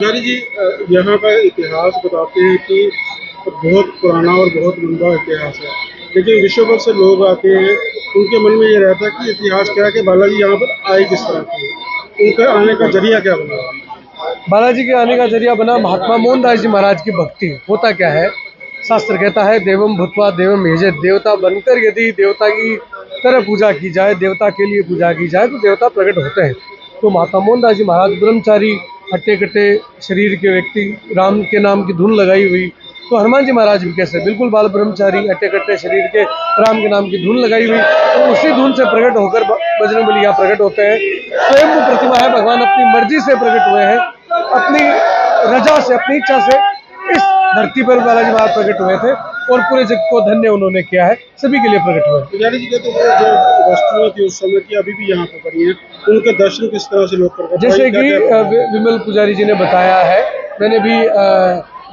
पुजारी जी, यहाँ का इतिहास बताते हैं कि बहुत पुराना और बहुत लंबा इतिहास है, लेकिन विश्व भर से लोग आते हैं। उनके मन में ये रहता है कि इतिहास क्या है कि बालाजी यहाँ पर आए किस तरह थे, उनका आने का जरिया क्या बना। बालाजी के आने का जरिया बना महात्मा मोहनदास जी महाराज की भक्ति। होता क्या है, शास्त्र कहता है देवम भूत्वा देवम यजेत, देवता बनकर यदि देवता की तरह पूजा की जाए, देवता के लिए पूजा की जाए तो देवता प्रकट होते हैं। तो महात्मा मोहनदास जी महाराज ब्रह्मचारी, हट्टे कट्टे शरीर के व्यक्ति, राम के नाम की धुन लगाई हुई। तो हनुमान जी महाराज भी कैसे बिल्कुल बाल ब्रह्मचारी, हट्टे कट्टे शरीर के, राम के नाम की धुन लगाई हुई। तो उसी धुन से प्रकट होकर बजरंगबली यहाँ प्रकट होते हैं। स्वयं प्रतिमा है, भगवान अपनी मर्जी से प्रकट हुए हैं, अपनी रजा से, अपनी इच्छा से इस धरती पर बालाजी महाराज प्रकट हुए थे और पूरे जग को धन्य उन्होंने किया है, सभी के लिए प्रकट हुए। पुजारी जी कहते हैं जो वस्तुएं थी उस समय की अभी भी यहाँ पर पड़ी हैं, उनके दर्शन किस तरह से लोग करते हैं? जैसे कि विमल पुजारी जी ने बताया है, मैंने भी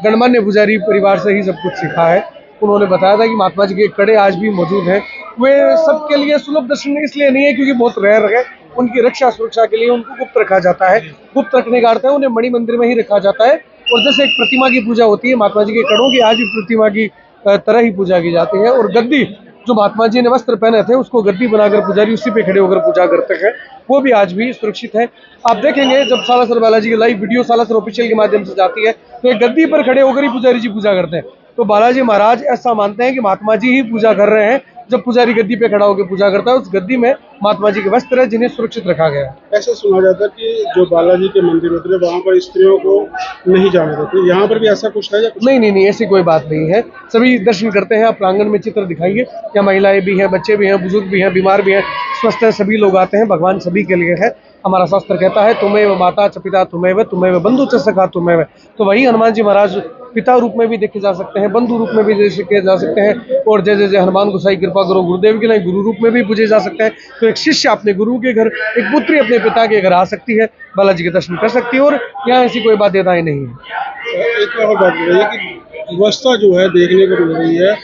गणमान्य पुजारी परिवार से ही सब कुछ सीखा है। उन्होंने बताया था कि महात्मा जी के कड़े आज भी मौजूद हैं। वे सबके लिए सुलभ दर्शन इसलिए नहीं है क्योंकि बहुत रेयर है। उनकी रक्षा सुरक्षा के लिए उनको गुप्त रखा जाता है। गुप्त रखने का अर्थ है उन्हें मणि मंदिर में ही रखा जाता है। और जैसे एक प्रतिमा की पूजा होती है, महात्मा जी के कड़ों की आज भी प्रतिमा की तरह ही पूजा की जाती है। और गद्दी जो महात्मा जी ने वस्त्र पहने थे उसको गद्दी बनाकर पुजारी उसी पे खड़े होकर पूजा करते हैं, वो भी आज भी सुरक्षित है। आप देखेंगे जब सालासर बालाजी की लाइव वीडियो सालासर ऑफिशियल के माध्यम से जाती है तो एक गद्दी पर खड़े होकर ही पुजारी जी पूजा करते हैं। तो बालाजी महाराज ऐसा मानते हैं कि महात्मा जी ही पूजा कर रहे हैं। जब पुजारी गद्दी पे खड़ा होकर पूजा करता है, उस गद्दी में महात्मा जी के वस्त्र है जिन्हें सुरक्षित रखा गया है। ऐसा सुना जाता है कि जो बालाजी के मंदिर होते हैं वहाँ पर स्त्रियों को नहीं जाने देते, यहाँ पर भी ऐसा कुछ है या कुछ? नहीं, ऐसी कोई बात नहीं है। सभी दर्शन करते हैं। आप प्रांगण में चित्र दिखाइए, क्या महिलाएं भी हैं, बच्चे भी हैं, बुजुर्ग भी हैं, बीमार भी हैं, स्वस्थ हैं, सभी लोग आते हैं। भगवान सभी के लिए है। हमारा शास्त्र कहता है तुम्हें माता च पिता तुम्हें बंधु च सखा तुम्हें। तो वही हनुमान जी महाराज पिता रूप में भी देखे जा सकते हैं, बंधु रूप में भी देखे जा सकते हैं। और जय जय हनुमान गोसाई कृपा करो गुरुदेव की नहीं, गुरु रूप में भी पूजे जा सकते हैं। तो एक शिष्य अपने गुरु के घर, एक पुत्री अपने पिता के घर आ सकती है, बालाजी के दर्शन कर सकती है और यहाँ ऐसी कोई बाध्यताएं नहीं है। एक और बात हो रही है कि व्यवस्था जो है देखने को मिल रही है,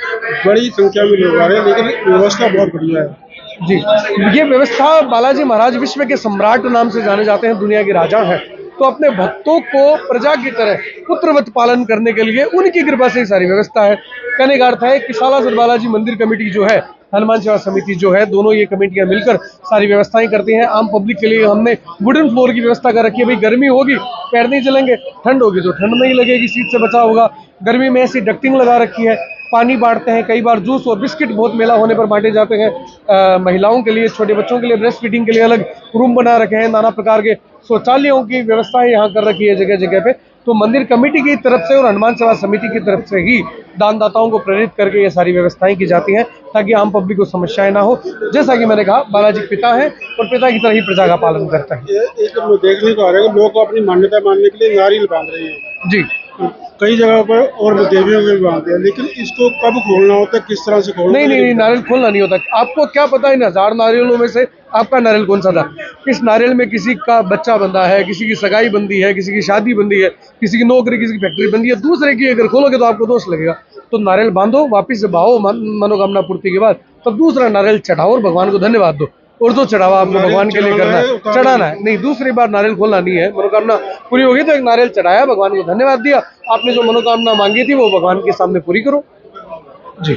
बड़ी संख्या में लोग आ रहे हैं, लेकिन व्यवस्था बहुत बढ़िया है जी। ये व्यवस्था, बालाजी महाराज विश्व के सम्राट नाम से जाने जाते हैं, दुनिया के राजा हैं। तो अपने भक्तों को प्रजा की तरह पुत्रवत पालन करने के लिए उनकी कृपा से ही सारी व्यवस्था है। कहने का अर्थ है कि सालासर बालाजी मंदिर कमेटी जो है, हनुमान सेवा समिति जो है, दोनों ये कमेटियां मिलकर सारी व्यवस्थाएं करती हैं। आम पब्लिक के लिए हमने वुडन फ्लोर की व्यवस्था कर रखी है। भाई गर्मी होगी पैर नहीं चलेंगे, ठंड होगी तो ठंड नहीं लगेगी, शीत से बचा होगा। गर्मी में ऐसी डक्टिंग लगा रखी है, पानी बांटते हैं। कई बार जूस और बिस्किट बहुत मेला होने पर बांटे जाते हैं। महिलाओं के लिए, छोटे बच्चों के लिए ब्रेस्ट फीडिंग के लिए अलग रूम बना रखे हैं। नाना प्रकार के शौचालयों की व्यवस्थाएं यहाँ कर रखी है जगह जगह पे। तो मंदिर कमेटी की तरफ से और हनुमान सेवा समिति की तरफ से ही दानदाताओं को प्रेरित करके ये सारी व्यवस्थाएं की जाती हैं ताकि आम पब्लिक को समस्याएं ना हो। जैसा कि मैंने कहा, बालाजी पिता है और पिता की तरह ही प्रजा का पालन करता है। एक देखने को आ रहा है, लोग अपनी मान्यता मानने के लिए नारियल बांध रहे हैं जी। कई जगह पर, और देवियों में भी बांधते हैं, लेकिन इसको कब खोलना होता है, किस तरह से खोलना? नहीं, नारियल खोलना नहीं होता। आपको क्या पता इन 1000 नारियलों में से आपका नारियल कौन सा था? इस नारियल में किसी का बच्चा बंधा है, किसी की सगाई बंदी है, किसी की शादी बंदी है, किसी की नौकरी, किसी की फैक्ट्री बंदी है। दूसरे की अगर खोलोगे तो आपको दोष लगेगा। तो नारियल बांधो, वापिस से बहाओ मनोकामना पूर्ति के बाद, तब दूसरा नारियल चढ़ाओ और भगवान को धन्यवाद दो। और जो चढ़ावा आपको भगवान के लिए करना है, चढ़ाना है, नहीं दूसरी बार नारियल खोलना नहीं है। मनोकामना पूरी होगी तो एक नारियल चढ़ाया, भगवान को धन्यवाद दिया, आपने जो मनोकामना मांगी थी वो भगवान के सामने पूरी करो। जी।